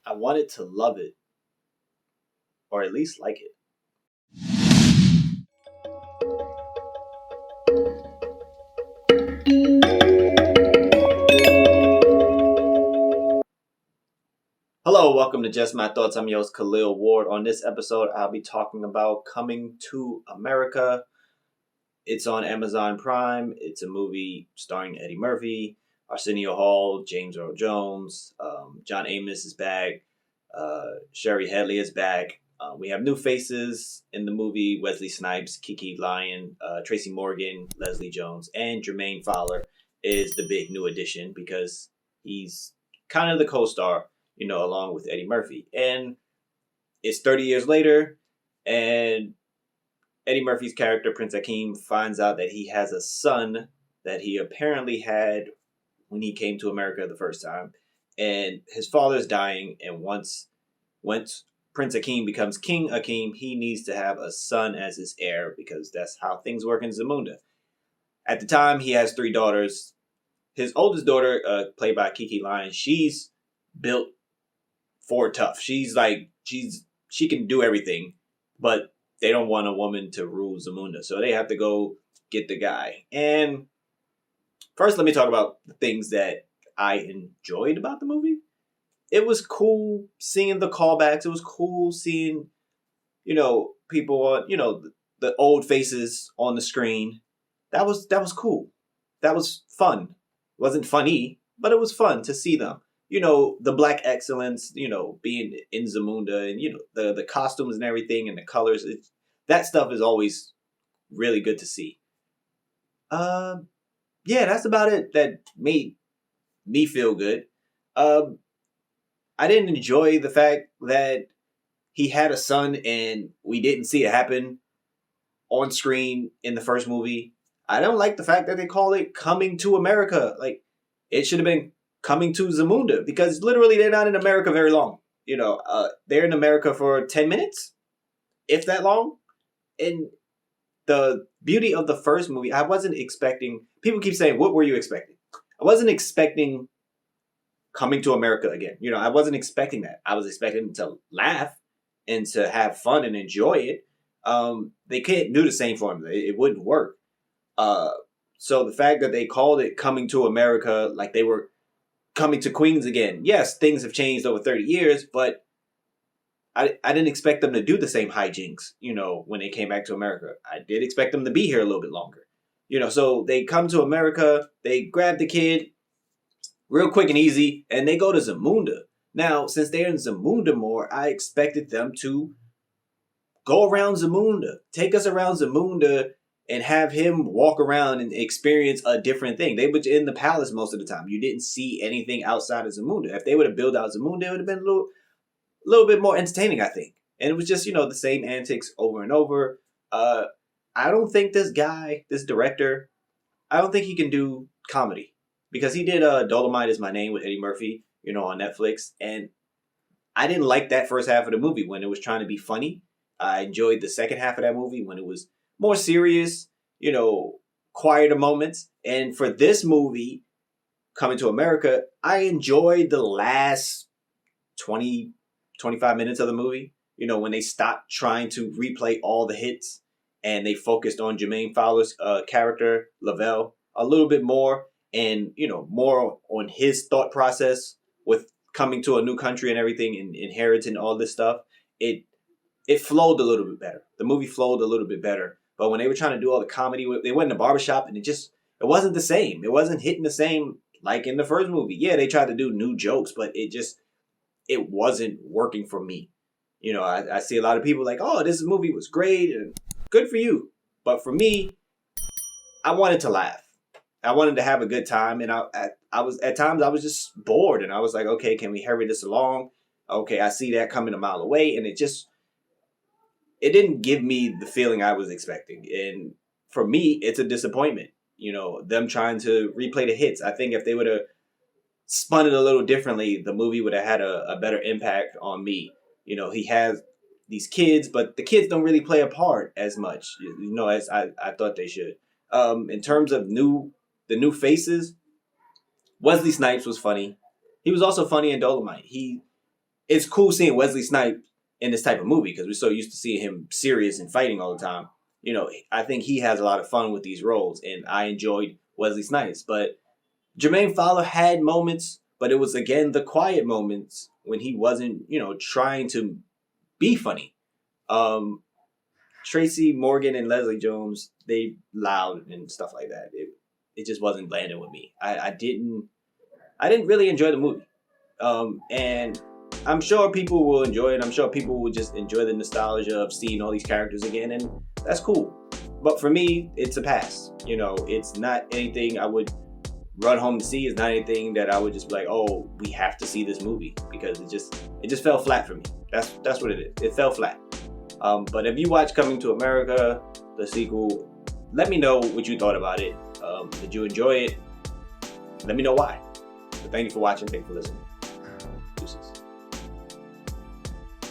I wanted to love it, or at least like it. Hello, welcome to Just My Thoughts. I'm your host, Khaleel Ward. On this episode, I'll be talking about Coming to America. It's on Amazon Prime. It's a movie starring Eddie Murphy, Arsenio Hall, James Earl Jones, John Amos is back, Sherry Headley is back. We have new faces in the movie: Wesley Snipes, Kiki Lyon, Tracy Morgan, Leslie Jones, and Jermaine Fowler is the big new addition because he's kind of the co-star, along with Eddie Murphy. And it's 30 years later, and Eddie Murphy's character, Prince Akeem, finds out that he has a son that he apparently had when he came to America the first time. And his father's dying, and once Prince Akeem becomes King Akeem, he needs to have a son as his heir because that's how things work in Zamunda. At the time, he has 3 daughters. His oldest daughter, played by Kiki Lyon, she's built for tough. She can do everything, but they don't want a woman to rule Zamunda, so they have to go get the guy. And first, let me talk about the things that I enjoyed about the movie. It was cool seeing the callbacks. It was cool seeing, people on, the old faces on the screen. That was cool. That was fun. It wasn't funny, but it was fun to see them. The black excellence, being in Zamunda, and the costumes and everything and the colors. That stuff is always really good to see. Yeah, that's about it. That made me feel good. I didn't enjoy the fact that he had a son and we didn't see it happen on screen in the first movie. I don't like the fact that they call it Coming to America. Like, it should have been Coming to Zamunda, because literally they're not in America very long. They're in America for 10 minutes, if that long. And the beauty of the first movie, I wasn't expecting. People keep saying, "What were you expecting?" I wasn't expecting Coming to America again. I wasn't expecting that. I was expecting to laugh and to have fun and enjoy it. They can't do the same formula. It wouldn't work. So the fact that they called it Coming to America, like they were coming to Queens again. Yes, things have changed over 30 years, but I didn't expect them to do the same hijinks, when they came back to America. I did expect them to be here a little bit longer. So they come to America, they grab the kid real quick and easy, and they go to Zamunda. Now, since they're in Zamunda more, I expected them to go around Zamunda, take us around Zamunda, and have him walk around and experience a different thing. They were in the palace most of the time. You didn't see anything outside of Zamunda. If they would have built out Zamunda, it would have been a little bit more entertaining, I think. And it was just, the same antics over and over. I don't think this director, I don't think he can do comedy. Because he did Dolomite Is My Name with Eddie Murphy, on Netflix. And I didn't like that first half of the movie when it was trying to be funny. I enjoyed the second half of that movie when it was more serious, quieter moments. And for this movie, Coming to America, I enjoyed the last 20, 25 minutes of the movie. When they stopped trying to replay all the hits and they focused on Jermaine Fowler's character, Lavelle, a little bit more. And, more on his thought process with coming to a new country and everything and inheriting all this stuff. It flowed a little bit better. The movie flowed a little bit better. But when they were trying to do all the comedy, they went in the barbershop and it wasn't the same. It wasn't hitting the same like in the first movie. Yeah, they tried to do new jokes, but it wasn't working for me. I see a lot of people like, oh, this movie was great and good for you. But for me, I wanted to laugh. I wanted to have a good time, and I was at times I was just bored, and I was like, okay, can we hurry this along? Okay, I see that coming a mile away, and it didn't give me the feeling I was expecting, and for me, it's a disappointment. Them trying to replay the hits. I think if they would have spun it a little differently, the movie would have had a better impact on me. He has these kids, but the kids don't really play a part as much, as I thought they should. In terms of the new faces, Wesley Snipes was funny. He was also funny in Dolomite. it's cool seeing Wesley Snipes in this type of movie because we're so used to seeing him serious and fighting all the time. You know, I think he has a lot of fun with these roles, and I enjoyed Wesley Snipes. But Jermaine Fowler had moments, but it was again the quiet moments when he wasn't, trying to be funny. Um, Tracy Morgan and Leslie Jones, they loud and stuff like that. It just wasn't landing with me. I didn't really enjoy the movie. And I'm sure people will enjoy it. I'm sure people will just enjoy the nostalgia of seeing all these characters again, and that's cool. But for me, it's a pass. It's not anything I would run home to see. It's not anything that I would just be like, oh, we have to see this movie because it just fell flat for me. That's what it is. It fell flat. But if you watch Coming to America, the sequel, let me know what you thought about it. Did you enjoy it? Let me know why. But thank you for watching. Thank you for listening. Deuces.